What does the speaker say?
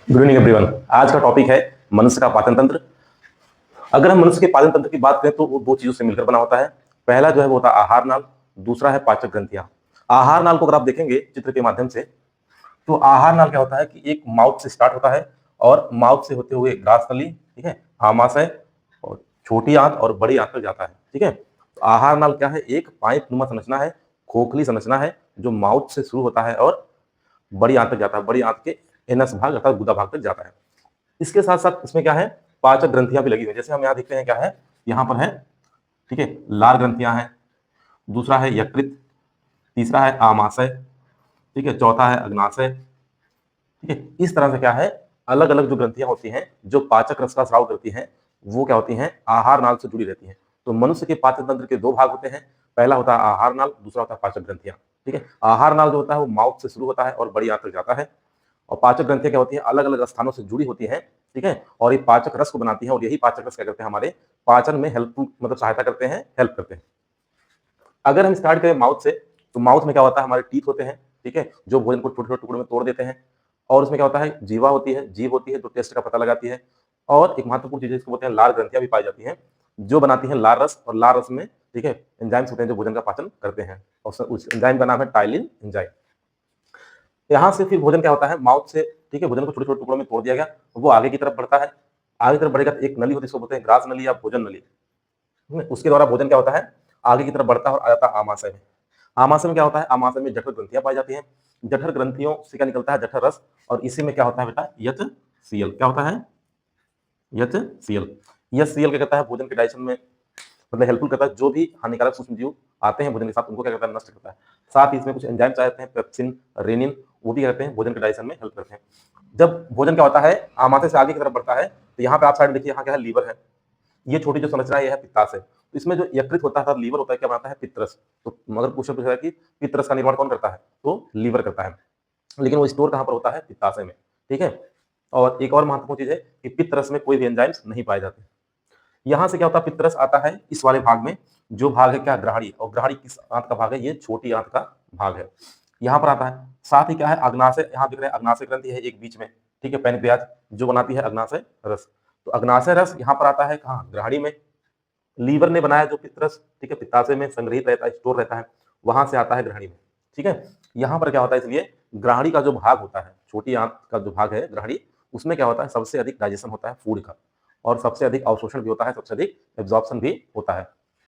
Good evening everyone. आज का topic है मनुष्य का पाचन तंत्र। अगर हम मनुष्य के पाचन तंत्र की बात करें तो वो दो चीजों से मिलकर बना होता है। पहला जो है वो होता है आहार नाल, दूसरा है पाचक ग्रंथियां। आहार नाल को अगर आप देखेंगे चित्र के माध्यम से तो आहार नाल क्या होता है कि एक माउथ से स्टार्ट होता है और माउथ से होते हुए ग्रास नली, ठीक है, आमाशय और छोटी आंत और बड़ी आंत तक जाता है। ठीक है, तो आहार नाल क्या है? एक पाइप नुमा संरचना है, खोखली संरचना है जो माउथ से शुरू होता है और बड़ी आंत तक जाता है, बड़ी आंत के एनस भाग अर्थात गुदा भाग तक जाता है। इसके साथ साथ इसमें क्या है, पाचक ग्रंथियां भी लगी हुई है। जैसे हम यहाँ देखते हैं क्या है, यहाँ पर है, ठीक है, लार ग्रंथियां हैं, दूसरा है यकृत, तीसरा है आमाशय, ठीक है, चौथा है अग्नाशय। ठीक है, इस तरह से क्या है, अलग अलग जो ग्रंथियां होती हैं जो पाचक रस का स्राव करती हैं वो क्या होती हैं, आहार नाल से जुड़ी रहती हैं। तो मनुष्य के पाचन तंत्र के दो भाग होते हैं, पहला होता है आहार नाल, दूसरा होता है पाचक ग्रंथियां। ठीक है, आहार नाल जो होता है वो माउथ से शुरू होता है और बड़ी आंत तक जाता है, और पाचक ग्रंथियां क्या होती हैं, अलग अलग स्थानों से जुड़ी होती हैं। ठीक है, और ये पाचक रस को बनाती हैं और यही पाचक रस क्या करते हैं, हमारे पाचन में हेल्प मतलब सहायता करते हैं, हेल्प करते हैं। अगर हम स्टार्ट करें माउथ से, तो माउथ में क्या होता है, हमारे टीथ होते हैं, ठीक है, जो भोजन को छोटे छोटे टुकड़ों में तोड़ देते हैं। और उसमें क्या होता है, जीवा होती है, जीभ होती है जो टेस्ट का पता लगाती है। और एक महत्वपूर्ण चीज जिसको बोलते हैं लार ग्रंथियां भी पाई जाती हैं जो बनाती हैं लार रस, और लार रस में, ठीक है, एंजाइम्स होते हैं जो भोजन का पाचन करते हैं, और उस एंजाइम का नाम है टाइलिन एंजाइम। यहाँ से फिर भोजन क्या होता है, माउथ से, ठीक है, भोजन को छोटे छोटे टुकड़ों में तोड़ दिया गया, वो आगे की तरफ बढ़ता है। आगे की तरफ बढ़ेगा तो एक नली होती है, इसको बोलते हैं ग्रास नली या भोजन नली। उसके द्वारा भोजन क्या होता है, आगे की तरफ बढ़ता है और आ जाता है आमाशय में। आमाशय में क्या होता है, आमाशय में जठर ग्रंथियां पाई जाती हैं। जठर ग्रंथियों से क्या निकलता है, जठर रस, और इसी में क्या होता है बेटा, यच सीएल। क्या होता है, यच सीएल। यच सीएल क्या करता है, भोजन के डाइजेशन में मतलब हेल्पफुल करता है। जो भी हानिकारक सूक्ष्म जीव आते हैं भोजन के साथ उनको क्या करता है, नष्ट करता है। साथ ही इसमें कुछ एंजाइम्स आते हैं, पेप्सिन, रेनिन, वो भी कहते हैं भोजन के डाइजेशन में हेल्प करते हैं। जब भोजन क्या होता है, आमाशय से आगे की तरफ बढ़ता है, तो यहाँ पे आप साइड में देखिए, यहाँ क्या है, लीवर है। ये छोटी जो संरचना है ये है पित्ताशय। तो इसमें जो यकृत होता है, लीवर होता है, क्या बनाता है, पित्तरस। तो मगर क्वेश्चन पूछा है कि पित्तरस का निर्माण कौन करता है, तो लीवर करता है, लेकिन वो स्टोर कहाँ पर होता है, पित्ताशय में। ठीक है, और एक और महत्वपूर्ण चीज है कि पित्तरस में कोई भी एंजाइम्स नहीं पाए जाते। यहाँ से क्या होता है, पित्तरस आता है इस वाले भाग में, जो भाग है क्या, ग्राहड़ी। और ग्राहड़ी किस आंत का भाग है, ये छोटी आंत का भाग है, यहाँ पर आता है। साथ ही क्या है, अग्नाशय, यहाँ दिख रहे हैं अग्नाशय ग्रंथि है एक बीच में, ठीक है, पैनक्रियाज, जो बनाती है अग्नाशय रस। तो अग्नाशय रस यहाँ पर आता है कहाँ, ग्राहड़ी में। लीवर ने बनाया जो पित्तरस, ठीक है, पित्ताशय में संग्रहित रहता है, स्टोर रहता है, वहां से आता है ग्राहड़ी में। ठीक है, यहाँ पर क्या होता है, इसलिए ग्राहड़ी का जो भाग होता है, छोटी आंत का जो भाग है ग्राहड़ी, उसमें क्या होता है, सबसे अधिक डाइजेशन होता है फूड का, और सबसे अधिक अवशोषण भी होता है, सबसे अधिक एब्जॉर्प्शन भी होता है।